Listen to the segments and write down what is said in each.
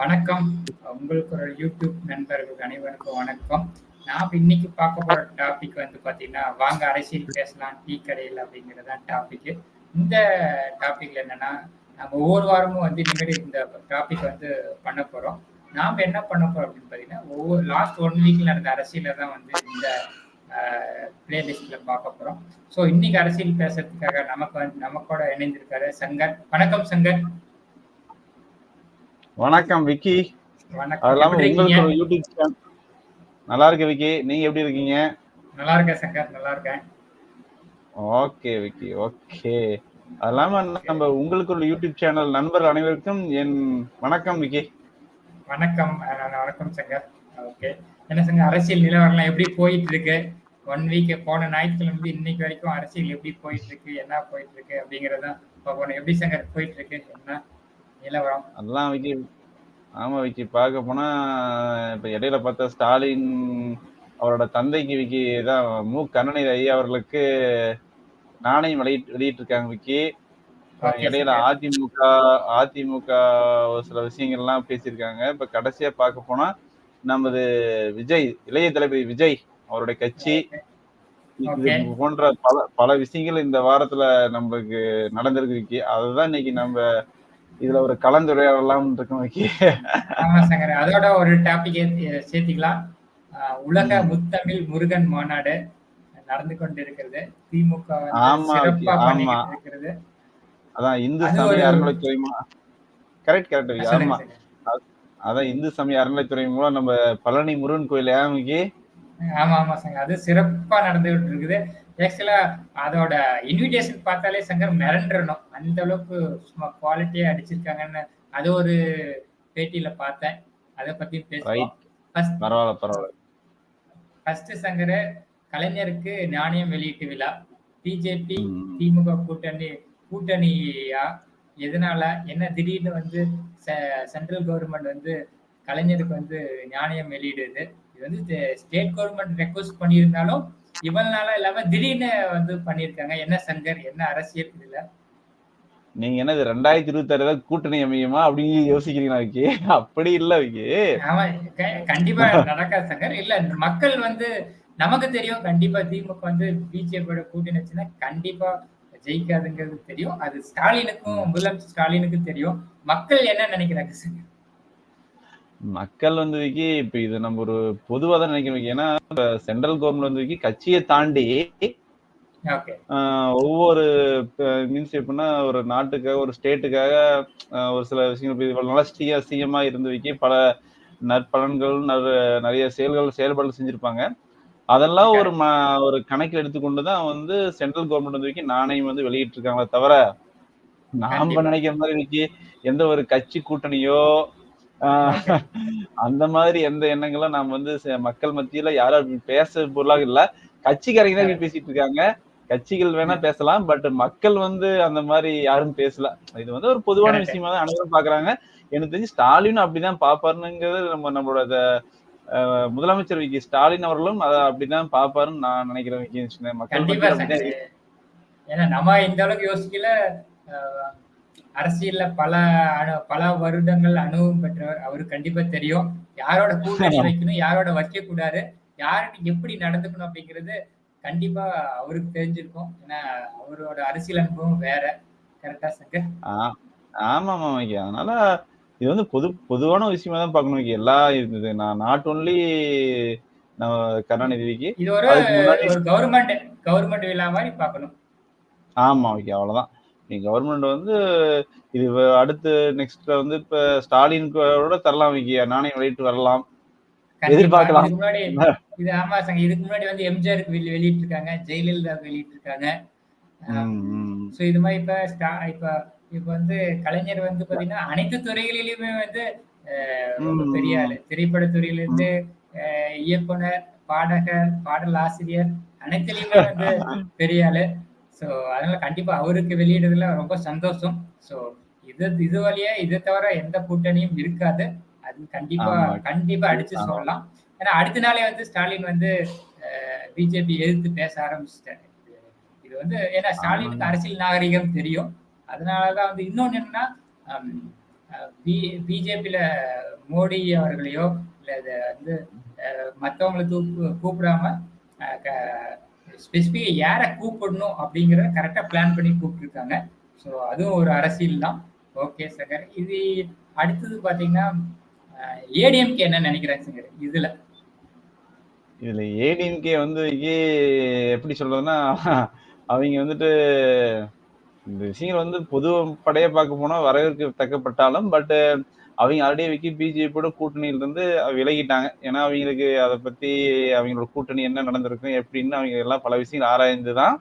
வணக்கம். உங்களுக்கு ஒரு யூடியூப் நண்பர்கள் அனைவருக்கும் வணக்கம். நான் இன்னைக்கு பார்க்க போற டாபிக் வந்து பார்த்தீங்கன்னா, வாங்க அரசியல் பேசலாம் டீ கடையில அப்படிங்கிறது தான் டாபிக்கு. இந்த டாபிக்ல என்னன்னா, நம்ம ஒவ்வொரு வாரமும் வந்து இனிமேட்டு இந்த டாபிக் வந்து பண்ண போறோம். நாம என்ன பண்ண போறோம் அப்படின்னு பார்த்தீங்கன்னா, ஒவ்வொரு லாஸ்ட் 1 வீக்ல நடந்த அரசியல தான் வந்து இந்த அ பிளேலிஸ்ட்ல பார்க்க போறோம். ஸோ இன்னைக்கு அரசியல் பேசுறதுக்காக நமக்கோட இணைந்திருக்காரு சங்கர். வணக்கம் சங்கர். வணக்கம் விக்கி. வணக்கம். அது இல்லாம எப்படி இருக்கீங்க? உங்களுக்கு ஒரு யூடியூப் சேனல். நல்லா இருக்கு விக்கி. நீங்க எப்படி இருக்கீங்க? நல்லா இருக்கேன் சங்கர். நல்லா இருக்கேன். ஓகே விக்கி. ஓகே. அது இல்லாம நம்ம உங்களுக்கு ஒரு யூடியூப் சேனல் நண்பர் அனைவருக்கும் என் வணக்கம் விக்கி. வணக்கம். வணக்கம் சங்கர். ஓகே. என்ன சங்கர் அரசியல் நிலவரம்லாம் எப்படி போயிட்டு இருக்கு? 1 வீக் போன ஞாயிற்றுக்கிழமை இன்னைக்கு வரைக்கும் அரசியல் எப்படி போயிட்டு இருக்கு? என்ன போயிட்டு இருக்கு? அப்படிங்கிறதான் பார்க்கணும். எப்படி சங்கர் போயிட்டு இருக்கு? என்ன நிலவரம்? அதெல்லாம் விக்கி. ஆமா விக்கி. பார்க்க போனா இப்ப இடையில பார்த்தா ஸ்டாலின் அவரோட தந்தைக்கு விக்கி தான் கருணாநிதி ஐயா அவர்களுக்கு நாணயம் வெளியிட்டு இருக்காங்க விக்கி. இடையில அதிமுக ஒரு சில விஷயங்கள்லாம் பேசியிருக்காங்க. இப்ப கடைசியா பார்க்க போனா நமது விஜய், இளைய தளபதி விஜய் அவருடைய கட்சி இது போன்ற பல விஷயங்கள் இந்த வாரத்துல நம்மளுக்கு நடந்திருக்கு விக்கி. அதுதான் இன்னைக்கு நம்ம இதுல ஒரு கலந்துரையாடலாம் இருக்கோம் விக்கி. ஆமா சங்கர். அதோட ஒரு டாபிக் சேர்த்திக்கலாம். உலக முத்தமிழ் முருகன் மாநாடு நடந்து கொண்டிருக்கிறது. திமுக சிறப்பா பண்ணிக்கிட்டு இருக்கிறது. அதான் இந்து சமய அறநிலைத்துறை கரெக்ட் ஆமா. அதான் இந்து சமய அறநிலைத்துறை மூலம் நம்ம பழனி முருகன் கோயில் ஏமிக்கு. ஆமா ஆமா சங்கர். அது சிறப்பா நடந்துகிட்டு இருக்குது. ஆக்சுவலா அதோட இன்விடேஷன் பார்த்தாலே சங்கர் மிரண்டுறணும். அந்த அளவுக்கு சும்மா குவாலிட்டியா அடிச்சிருக்காங்கன்னு அது ஒரு பேட்டியில பார்த்தேன். அதை பத்தி பேசுவோம். பரவாயில்ல. ஃபர்ஸ்ட் சங்கர் கலைஞருக்கு நாணயம் வெளியீட்டு விழா. பிஜேபி திமுக கூட்டணியா எதனால என்ன திடீர்னு வந்து சென்ட்ரல் கவர்மெண்ட் வந்து கலைஞருக்கு வந்து நாணயம் வெளியிடுது. இது வந்து ஸ்டேட் கவர்மெண்ட் ரெக்வஸ்ட் பண்ணியிருந்தாலும் இவ்வளவு நாளா இல்லாம திடீர்னு வந்து பண்ணியிருக்காங்க. என்ன சங்கர் என்ன அரசியல் இதுல? நீங்க என்ன 2026 கூட்டணி அமையுமா அப்படின்னு யோசிக்கிறீங்களா விக்கி? அப்படி இல்ல விக்கி. ஆமா கண்டிப்பா நடக்காது சங்கர். இல்ல மக்கள் வந்து நமக்கு தெரியும் கண்டிப்பா திமுக வந்து பிஜேபியோட கூட்டணி வச்சுன்னா கண்டிப்பா ஜெயிக்காதுங்கிறது தெரியும். அது ஸ்டாலினுக்கும் முதலமைச்சர் ஸ்டாலினுக்கும் தெரியும். மக்கள் என்ன நினைக்கிறாங்க சார்? மக்கள் வந்து விக்கி இப்ப இது நம்ம ஒரு பொதுவா தான் நினைக்கிறோம். ஏன்னா சென்ட்ரல் கவர்மெண்ட் வந்து விக்கி கட்சியை தாண்டி ஒவ்வொரு மீன்ஸ் எப்படின்னா ஒரு நாட்டுக்காக ஒரு ஸ்டேட்டுக்காக ஒரு சில விஷயங்கள் நல்லா சிஎம்மா இருந்து விக்கி பல நற்பலன்கள் நிறைய செயல்பாடுகள் செஞ்சிருப்பாங்க. அதெல்லாம் ஒரு கணக்கில் எடுத்துக்கொண்டுதான் வந்து சென்ட்ரல் கவர்மெண்ட் வந்து விக்கி நாணயம் வந்து வெளியிட்டு இருக்காங்களே தவிர நாம நினைக்கிற மாதிரி விக்கி எந்த ஒரு கட்சி கூட்டணியோ அந்த மாதிரி எந்த எண்ணங்களும் நாம வந்து மக்கள் மத்தியில யாரும் பேச பொருளாக இல்ல. கட்சிக்காரங்க தான் பேசிட்டு இருக்காங்க. கட்சிகள் வேணா பேசலாம். பட் மக்கள் வந்து அந்த மாதிரி யாரும் பேசல. இது வந்து ஒரு பொதுவான விஷயமா தான் அனைவரும் பாக்குறாங்க. எனக்கு தெரிஞ்சு ஸ்டாலினும் அப்படிதான் பாப்பாருங்கிறது நம்மளோட முதலமைச்சர் விக்கி ஸ்டாலின் அவர்களும் அதை அப்படிதான் பாப்பாருன்னு நான் நினைக்கிறேன் விக்கி. மக்கள் ஏன்னா நம்ம இந்த அளவுக்கு யோசிக்கல. அரசியல்ல பல வருடங்கள் அனுபவம் பெற்றவர். அவருக்கு கண்டிப்பா தெரியும் யாரோட கூட்டணி வைக்கணும் யாரோட வைக்க கூடாது யாருக்கு எப்படி நடந்துக்கணும் அப்படிங்கிறது கண்டிப்பா அவருக்கு தெரிஞ்சிருக்கும். ஏன்னா அவரோட அரசியல் அனுபவம் வேற. கரெக்டா சங்கர்? ஆமா மாமாக்கி. அதனால இது வந்து பொதுவான விஷயமா தான் பார்க்கணும். எல்லாம் இருந்தது நான் நாட் ஒன்லி நம்ம கருணாநிதிக்கு இது ஒரு கவர்மெண்ட் விழா மாதிரி பார்க்கணும். ஆமா ஓகே அவ்வளவுதான். நீ கவர்மெண்ட் வந்து இது அடுத்து நெக்ஸ்ட் வந்து இப்ப ஸ்டாலினோட தரலாம் விக்கி நாணயம் வெளியிட்டு வரலாம் எதிர்பார்க்கலாம். இது ஆமா சங்க. இதுக்கு முன்னாடி வந்து எம்ஜிஆருக்கு வெளியிட்டு இருக்காங்க, ஜெயலலிதா வெளியிட்டு இருக்காங்க. சோ இது மாதிரி இப்ப வந்து கலைஞர் வந்து பாத்தீங்கன்னா அனைத்து துறைகளிலுமே வந்து ரொம்ப பெரிய ஆளு. திரைப்படத்துறையில இருந்து இயக்குனர், பாடகர், பாடல் ஆசிரியர் அனைத்துலயுமே வந்து பெரிய ஆளு. சோ அதனால கண்டிப்பா அவருக்கு வெளியிடுறதுல ரொம்ப சந்தோஷம். சோ இது வழியா இதை தவிர எந்த கூட்டணியும் இருக்காது. அது கண்டிப்பா அடிச்சு சொல்லலாம். ஏன்னா அடுத்த நாளே வந்து ஸ்டாலின் வந்து பிஜேபி எதிர்த்து பேச ஆரம்பிச்சுட்டாரு. இது வந்து ஏன்னா ஸ்டாலினுக்கு அரசியல் நாகரிகம் தெரியும். அதனாலதான் வந்து இன்னொன்னு என்னன்னா பிஜேபியில மோடி அவர்களையோ இல்ல இத வந்து மத்தவங்கள கூப்பிடாம ஸ்பெசிஃபிக்கா யாரை கூப்பிடணும் அப்படிங்கிறத கரெக்டா பிளான் பண்ணி கூப்பிட்டுருக்காங்க. ஸோ அதுவும் ஒரு அரசியல் தான். ஓகே சங்கர். இது அடுத்தது பாத்தீங்கன்னா ஏடிஎம்கே என்ன நினைக்கிறாங்க சங்கர் இதுல? இதுல ஏடிஎம்கே வந்து எப்படி சொல்றதுன்னா அவங்க வந்துட்டு இந்த விஷயங்கள் வந்து பொதுப்படையா பார்க்க போனா வரவேற்கத்தக்கப்பட்டாலும் பட் அவங்க ஆல்ரெடி பிஜேபியோட கூட்டணியில இருந்து விலகிட்டாங்க. ஏன்னா அவங்களுக்கு அதை பத்தி அவங்களோட கூட்டணி என்ன நடந்திருக்கும் எப்படின்னு அவங்க எல்லாம் பல விஷயங்கள் ஆராய்ந்துதான்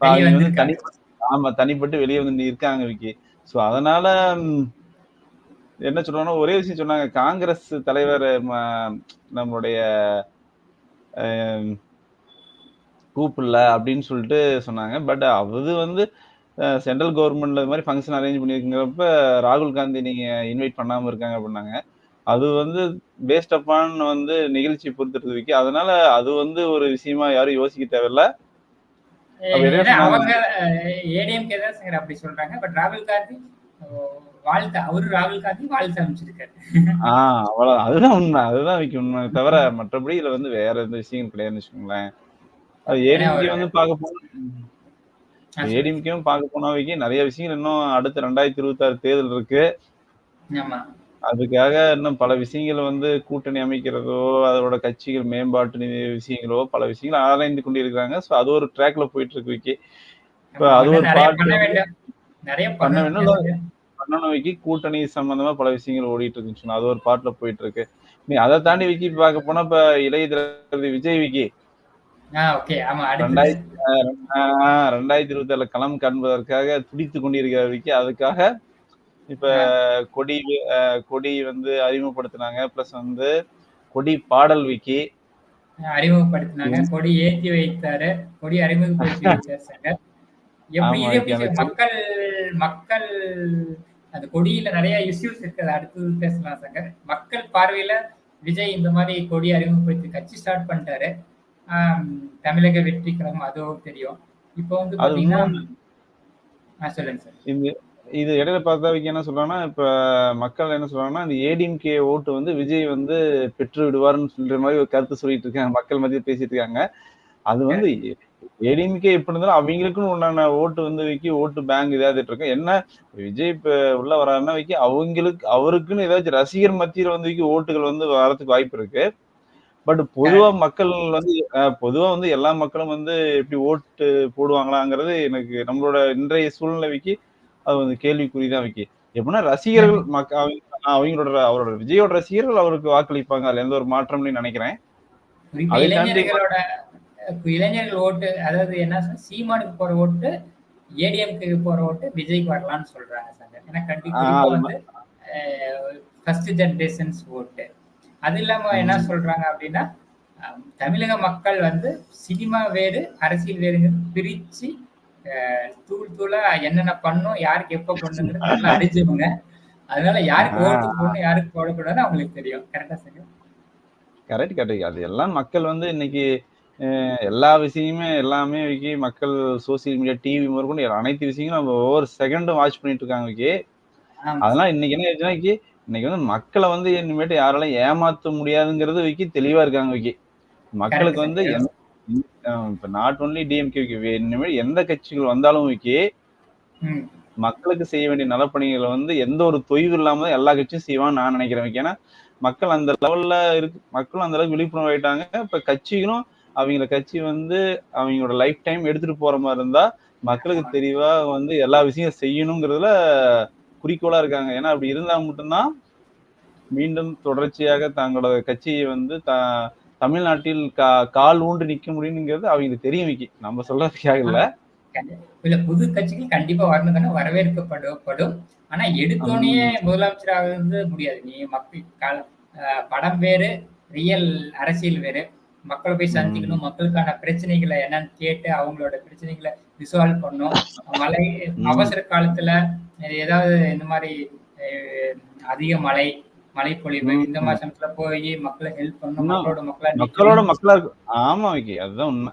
அவங்க வந்து தனிப்பட்டு வெளியே வந்து இருக்காங்க விக்கி. ஸோ அதனால என்ன சொல்றாங்கன்னா ஒரே விஷயம் சொன்னாங்க, காங்கிரஸ் தலைவர் நம்மளுடைய கூப்பிடல அப்படின்னு சொல்லிட்டு சொன்னாங்க. பட் அது வந்து சென்ட்ரல் கவர்மெண்ட்ல இது மாதிரி ஃபங்க்ஷன் அரேஞ்ச் பண்ணிருக்கிறப்ப ராகுல் காந்தி நீங்க இன்வைட் பண்ணாம இருக்காங்க அப்படின்னாங்க. அது வந்து பேஸ்ட் அப்பான் வந்து நிகழ்ச்சி பொறுத்திருக்கு. அதனால அது வந்து ஒரு விஷயமா யாரும் யோசிக்க தேவையில்ல. அவங்க ஏடிஎம்கே தான் சார் அப்படி சொல்றாங்க. பட் ராகுல் காந்தி ராகுல் காந்தி வாழ்த்து அமைச்சிருக்காரு. அவ்வளவு அதுதான் உண்மை. அதுதான் உண்மை தவிர மற்றபடி இதுல வந்து வேற எந்த விஷயங்கள் கிடையாதுன்னு வச்சுக்கோங்களேன். அது ஏடிஎம்கே வந்து பார்க்க போனா ஏடிஎம்கேவும் பார்க்க போனா நிறைய விஷயங்கள் இன்னும் அடுத்த 2026 தேர்தல் இருக்கு. அதுக்காக இன்னும் பல விஷயங்கள் வந்து கூட்டணி அமைக்கிறதோ அதோட கட்சிகள் மேம்பாட்டு விஷயங்களோ பல விஷயங்கள் ஆராய்ந்து கொண்டிருக்காங்க. ஸோ அது ஒரு ட்ராக்ல போயிட்டு இருக்கு விக்கி. இப்போ அது ஒரு பண்ண பண்ணணும் விக்கி. கூட்டணி சம்பந்தமா பல விஷயங்கள் ஓடிட்டு இருக்குன்னு அது ஒரு பாட்டுல போயிட்டு இருக்கு. நீ அதை தாண்டி விக்கி பார்க்க போனா இப்ப இளைய தளபதி விஜய் விக்கி 2026 களம் காண்பதற்காக துடித்து கொண்டிருக்கிறார் விக்கி. அதுக்காக இப்ப கொடி வந்து அறிமுகப்படுத்தினாங்க. பிளஸ் வந்து கொடி பாடல் விக்கி அறிமுகப்படுத்தினாங்க. கொடி ஏற்றி வைத்தாரு. கொடி அறிமுகப்படுத்தி வச்சாரு. மக்கள் அந்த கொடியில நிறைய இஷ்யூஸ் இருக்குது. அடுத்தது பேசலாம் சார். மக்கள் பார்வையில விஜய் இந்த மாதிரி கொடி அறிமுகப்படுத்தி கட்சி ஸ்டார்ட் பண்ணிட்டாரு. தமிழக வெற்றி கழகம் அதுவும் தெரியும். இப்போ வந்து பாத்தீங்கன்னா சொல்லுங்க சார். இது இடையில பார்த்தா என்ன சொல்றாங்கன்னா இப்ப மக்கள் என்ன சொல்றாங்கன்னா இந்த ஏடிஎம்கே ஓட்டு வந்து விஜய் வந்து பெற்று விடுவார்னு சொல்ற மாதிரி ஒரு கருத்து சொல்லிட்டு இருக்காங்க. மக்கள் மத்திய பேசிட்டு இருக்காங்க. அது வந்து ஏடிஎம்கே எப்படி இருந்தாலும் அவங்களுக்குன்னு உண்டான ஓட்டு வந்து ஓட்டு பேங்க் இதாகிட்டு இருக்கு. என்ன விஜய் இப்ப உள்ள வராருன்னா அவருக்குன்னு ஏதாச்சும் ரசிகர் மத்தியில வந்து ஓட்டுகள் வந்து வரதுக்கு வாய்ப்பு இருக்கு. பட் பொதுவா மக்கள் வந்து எல்லா மக்களும் வந்து எப்படி ஓட்டு போடுவாங்களாங்கிறது எனக்கு நம்மளோட இன்றைய சூழ்நிலைக்கு அது வந்து கேள்விக்குறிதான் விக்கி. எப்படின்னா ரசிகர்கள் அவரோட விஜயோட ரசிகர்கள் அவருக்கு வாக்களிப்பாங்க. அதுல எந்த ஒரு மாற்றம்னு நினைக்கிறேன். இளைஞர்கள் ஓட்டு அதாவது என்ன சீமானுக்கு போற ஓட்டு ஏடிஎம்கே போற ஓட்டு விஜய்க்கு வரலாம்னு சொல்றாங்க சார். ஏன்னா கண்டிப்பா வந்து ஃபர்ஸ்ட் ஜெனரேஷன்ஸ் ஓட்டு. அது இல்லாம என்ன சொல்றாங்க அப்படின்னா தமிழக மக்கள் வந்து சினிமா வேறு அரசியல் வேறுங்கிறது பிரிச்சு தூளா என்னென்ன பண்ணும் யாருக்கு எப்ப பண்ணுங்கிறது நல்லா அறிஞ்சவங்க. அதனால யாருக்கு ஓட்டு போடணும் யாருக்கு போடக்கூடாதுன்னு அவங்களுக்கு தெரியும். கரெக்டா சார்? கரெக்ட். அது எல்லாம் மக்கள் வந்து இன்னைக்கு எல்லா விஷயமுமே எல்லாமே மக்கள் சோசியல் மீடியா டிவி முதற்கொண்டு அனைத்து விஷயங்களும் நம்ம ஒவ்வொரு செகண்டும் வாட்ச் பண்ணிட்டு இருக்காங்க விக்கி. அதெல்லாம் இன்னைக்கு என்ன ஆச்சுன்னா இன்னைக்கு வந்து மக்களை வந்து இனிமேட்டு யாராலும் ஏமாத்த முடியாதுங்கிறது விக்கி தெளிவா இருக்காங்க விக்கி. மக்களுக்கு வந்து இப்ப நாட் ஒன்லி டிஎம்கே இனிமேல் எந்த கட்சிகள் வந்தாலும் விக்கி மக்களுக்கு செய்ய வேண்டிய நலப்பணிகளை வந்து எந்த ஒரு தொய்வு இல்லாம எல்லா கட்சியும் செய்வான்னு நான் நினைக்கிறேன் விக்கி. ஏன்னா மக்கள் அந்த லெவல்ல மக்களும் அந்த அளவுக்கு விழிப்புணர்வு ஆயிட்டாங்க. இப்ப கட்சிகளும் அவங்கள கட்சி வந்து அவங்களோட லைஃப் டைம் எடுத்துட்டு போற மாதிரி இருந்தா மக்களுக்கு தெளிவா வந்து எல்லா விஷயம் செய்யணுங்கிறதுல குறிக்கோளா இருக்காங்க. ஏன்னா அப்படி இருந்தா மட்டும்தான் மீண்டும் தொடர்ச்சியாக தங்களோட கட்சியை வந்து தமிழ்நாட்டில் கால் ஊன்று நிக்க முடியுங்கிறது அவங்களுக்கு தெரியும் விக்கி. நம்ம சொல்றதுக்காக இல்ல. புது கட்சிகள் கண்டிப்பா வரணும், வரவேற்கப்படும். ஆனா எடுத்தோடனே முதலமைச்சராக இருந்து முடியாது. நீ மக்கள் படம் வேறு ரியல் அரசியல் வேறு. மக்களை போய் சந்திக்கணும், மக்களுக்கான பிரச்சனைகளை என்னன்னு கேட்டு அவங்களோட பிரச்சனைகளை ரிசால்வ் பண்ணும். அவசர காலத்துல ஏதாவது இந்த மாதிரி அதிக மழைப்பொழிவு இந்த மாதிரி சமயத்துல போய் மக்களை ஹெல்ப் பண்ணணும், மக்களோட மக்களா ஆமா விக்கி. அதுதான் உண்மை.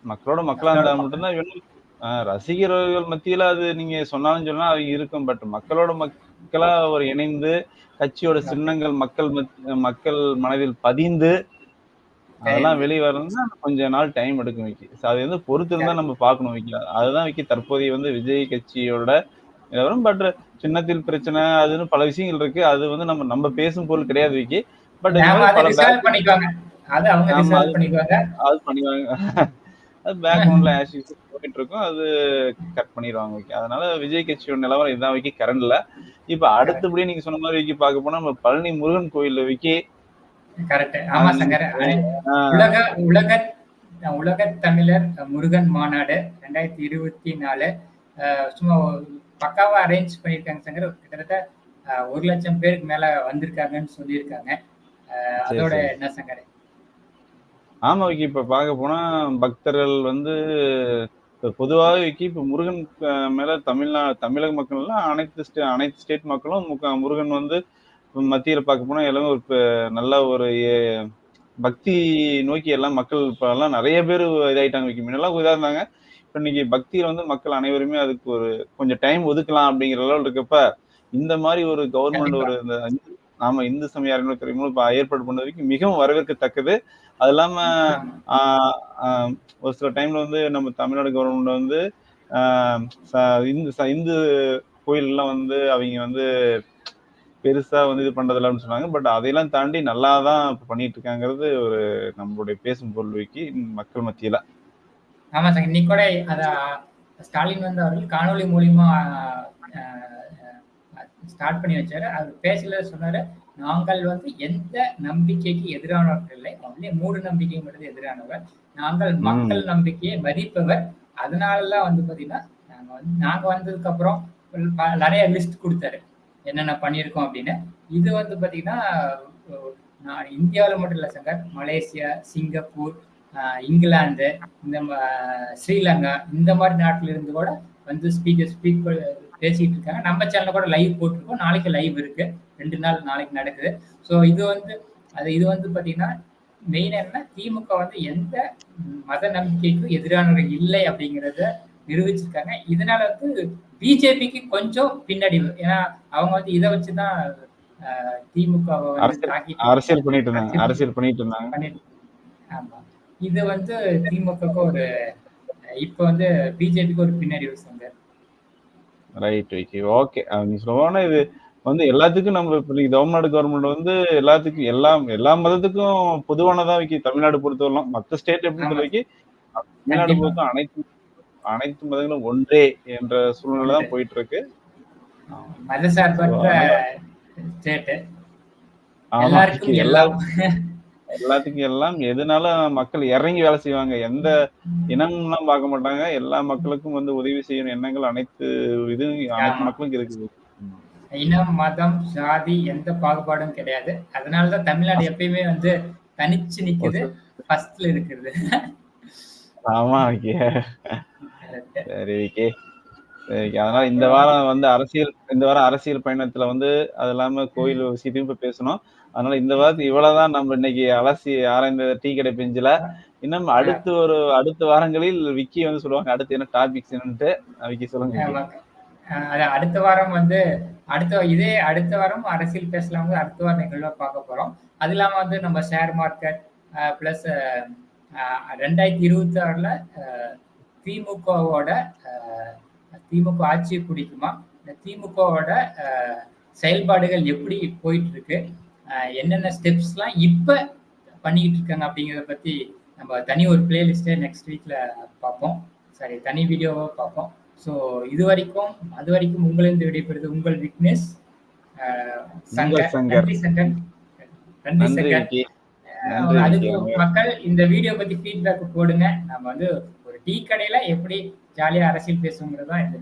மக்களோட மக்களா இருந்தா மட்டும்தான் ரசிகர்கள் மத்தியில அது நீங்க சொன்னாலும் சொன்னா அது இருக்கும். பட் மக்களோட மக்களா ஒரு இணைந்து கட்சியோட சின்னங்கள் மக்கள் மனதில் பதிந்து அதெல்லாம் வெளியே வரணும்னா கொஞ்ச நாள் டைம் எடுக்கும் விக்கி. அது வந்து பொறுத்து இருந்தா நம்ம பார்க்கணும் விக்கி. அதுதான் விக்கி தற்போதைய வந்து விஜய் கட்சியோட நிலவரம். பட் சின்னத்தில் பிரச்சனை அதுன்னு பல விஷயங்கள் இருக்கு. அது வந்து நம்ம பேசும் பொருள் கிடையாது விக்கி. பட் இந்த மாதிரி பல அது பண்ணிக்குவாங்க. அது பேக்ரவுண்ட்ல ஆஸ் யூசுவல் போயிட்டு இருக்கும். அது கட் பண்ணிடுவாங்க விக்கி. அதனால விஜய் கட்சியோட நிலவரம் இதுதான் விக்கி கரண்ட்ல. இப்ப அடுத்தபடியே நீங்க சொன்ன மாதிரி விக்கி பார்க்க போனா நம்ம பழனி முருகன் கோயில்ல விக்கி கரெக்ட். ஆமா சங்கர். உலக தமிழர் முருகன் மாநாடு 2024 சும்மா பக்காவா அரேஞ்ச் பண்ணிருக்காங்க சங்கர். கிட்டத்தட்ட 1,00,000 பேருக்கு மேல வந்திருக்காங்கன்னு சொல்லியிருக்காங்க. அதோட என்ன சங்கர்? ஆமா விக்கி. இப்ப பார்க்க போனா பக்தர்கள் வந்து பொதுவாக விக்கி இப்ப முருகன் மேல தமிழக மக்கள் எல்லாம் அனைத்து ஸ்டேட் மக்களும் முருகன் வந்து மத்தியில பார்க்க போனா எல்லாமே ஒரு நல்ல ஒரு பக்தி நோக்கி எல்லாம் மக்கள் இப்ப எல்லாம் நிறைய பேர் இதாயிட்டாங்க விக்கி. முன்னெல்லாம் இதா இருந்தாங்க. இப்ப இன்னைக்கு பக்தியில வந்து மக்கள் அனைவருமே அதுக்கு ஒரு கொஞ்சம் டைம் ஒதுக்கலாம் அப்படிங்கிற லெவல் இருக்கப்ப இந்த மாதிரி ஒரு கவர்மெண்ட் ஒரு இந்து சமய அறநிலையத்துறை மூலம் இப்ப ஏற்பாடு பண்ண வரைக்கும் மிகவும் வரவேற்கத்தக்கது. அது இல்லாம ஒரு சில டைம்ல வந்து நம்ம தமிழ்நாடு கவர்மெண்ட் வந்து இந்து கோயில்லாம் வந்து அவங்க வந்து பெருசா வந்து இது பண்றதில்லன்னு சொன்னாங்க. பட் அதையெல்லாம் தாண்டி நல்லாதான் பண்ணிட்டு இருக்காங்கிறது ஒரு நம்மளுடைய பேசும் பொருள் விக்கி மக்கள் மத்தியில. ஆமா சார். இன்னைக்கு கூட ஸ்டாலின் வந்து அவர்கள் காணொலி மூலியமா ஸ்டார்ட் பண்ணி வச்சாரு. அவர் பேசல சொன்னாரு, நாங்கள் வந்து எந்த நம்பிக்கைக்கு எதிரானவர்கள் இல்லை, ஒன்லி மூட நம்பிக்கை மட்டும் எதிரானவர். நாங்கள் மக்கள் நம்பிக்கையை மதிப்பவர். அதனாலதான் வந்து பாத்தீங்கன்னா நாங்க வந்ததுக்கு அப்புறம் நிறைய லிஸ்ட் கொடுத்தாரு என்னென்ன பண்ணியிருக்கோம் அப்படின்னு. இது வந்து பாத்தீங்கன்னா நான் இந்தியாவில் மட்டும் இல்லை சங்கர், மலேசியா, சிங்கப்பூர், இங்கிலாந்து, இந்த ஸ்ரீலங்கா இந்த மாதிரி நாட்டில இருந்து கூட வந்து ஸ்பீக் பேசிட்டு இருக்காங்க. நம்ம சேனல்ல கூட லைவ் போட்டிருக்கோம். நாளைக்கு லைவ் இருக்கு. 2 நாள் நாளைக்கு நடக்குது. ஸோ இது வந்து பாத்தீங்கன்னா மெயின் என்ன, திமுக வந்து எந்த மத நம்பிக்கைக்கும் எதிரானவர்கள் இல்லை அப்படிங்கிறத நிரூபிச்சிருக்காங்க. இதனால வந்து பிஜேபிக்கு கொஞ்சம் பின்னடைவு. ஏன்னா அவங்க வந்து இதை வச்சுதான் திமுக அரசியல் பண்ணிட்டு இருந்தாங்க. ஆமா, இது வந்து திமுகக்கு ஒரு இப்ப வந்து பிஜேபிக்கு ஒரு பின்னடைவு சங்கர். Right okay okay. நீ சொன்ன இது வந்து எல்லாத்துக்கும் நம்ம தமிழ்நாடு கவர்மெண்ட் வந்து எல்லாத்துக்கும் எல்லா மதத்துக்கும் பொதுவானதான் வைக்கி. தமிழ்நாடு பொறுத்தவரைக்கும் மற்ற ஸ்டேட் எப்படி வைக்கி, தமிழ்நாடு பொறுத்த அனைத்து மதங்களும் ஒன்றே என்ற சூழ்நிலை தான் போயிட்டு இருக்கு. மதசார்பற்ற ஸ்டேட். எல்லாத்துக்கும் எல்லாம் எதனால மக்கள் இறங்கி வேலை செய்வாங்க. எந்த இனம்லாம் பார்க்க மாட்டாங்க. எல்லா மக்களுக்கும் வந்து உதவி செய்யணும் எண்ணங்கள் அனைத்து மக்களுக்கும் இருக்குது. இனம், மதம், சாதி எந்த பாகுபாடும் கிடையாது. அதனாலதான் தமிழ்நாடு எப்பயுமே வந்து தனிச்சு நிக்குது, ஃபர்ஸ்ட்ல இருக்குது. ஆமா விக்கி. சரி விக்கி. அதனால இந்த வாரம் வந்து அரசியல் பயணத்துல வந்து அது இல்லாம கோயில் விஷயத்தையும் பேசணும். அதனால இந்த வாரத்துக்கு இவ்வளவுதான் நம்ம இன்னைக்கு அலசி ஆராய்ந்த டீ கடை பெஞ்சில. இன்னும் அடுத்த வாரங்களில் விக்கி வந்து சொல்லுவாங்க அடுத்து என்ன டாபிக்ஸ் என்னன்ட்டு. விக்கி சொல்லுங்க. அடுத்த வாரம் வந்து அடுத்த வாரம் அரசியல் பேசலாம். அடுத்த வாரம் நிகழ்வா பார்க்க போறோம். அது இல்லாம வந்து நம்ம ஷேர் மார்க்கெட் பிளஸ் 2026ல திமுக ஆட்சியை பிடிக்குமா, திமுகவோட செயல்பாடுகள் எப்படி போயிட்டு இருக்கு, என்னென்ன ஸ்டெப்ஸ்லாம் இப்ப பண்ணிட்டு இருக்காங்க அப்படிங்கிறத பத்தி நம்ம தனி ஒரு பிளேலிஸ்டை நெக்ஸ்ட் வீக்ல பார்ப்போம். சரி, தனி வீடியோவை பார்ப்போம். ஸோ அது வரைக்கும் உங்களிருந்து விடைபெறுது உங்கள் விக்னேஷ் சங்கர். நன்றி சங்கர். அதுக்கு மக்கள் இந்த வீடியோ பத்தி ஃபீட்பேக் போடுங்க. நம்ம வந்து ஒரு டீ கடையில எப்படி ஜாலியா அரசியல் பேசுங்கிறது தான் இந்த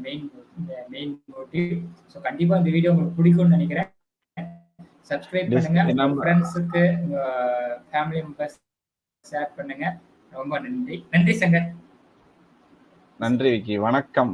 மெயின் மோட்டிவ். ஸோ கண்டிப்பா இந்த வீடியோ உங்களுக்கு பிடிக்கும்னு நினைக்கிறேன். சப்ஸ்கிரைப் பண்ணுங்க, உங்க ஃப்ரெண்ட்ஸுக்கு, உங்க ஃபேமிலி மெம்பர்ஸ் ஷேர் பண்ணுங்க. ரொம்ப நன்றி சங்கர். நன்றி விக்கி. வணக்கம்.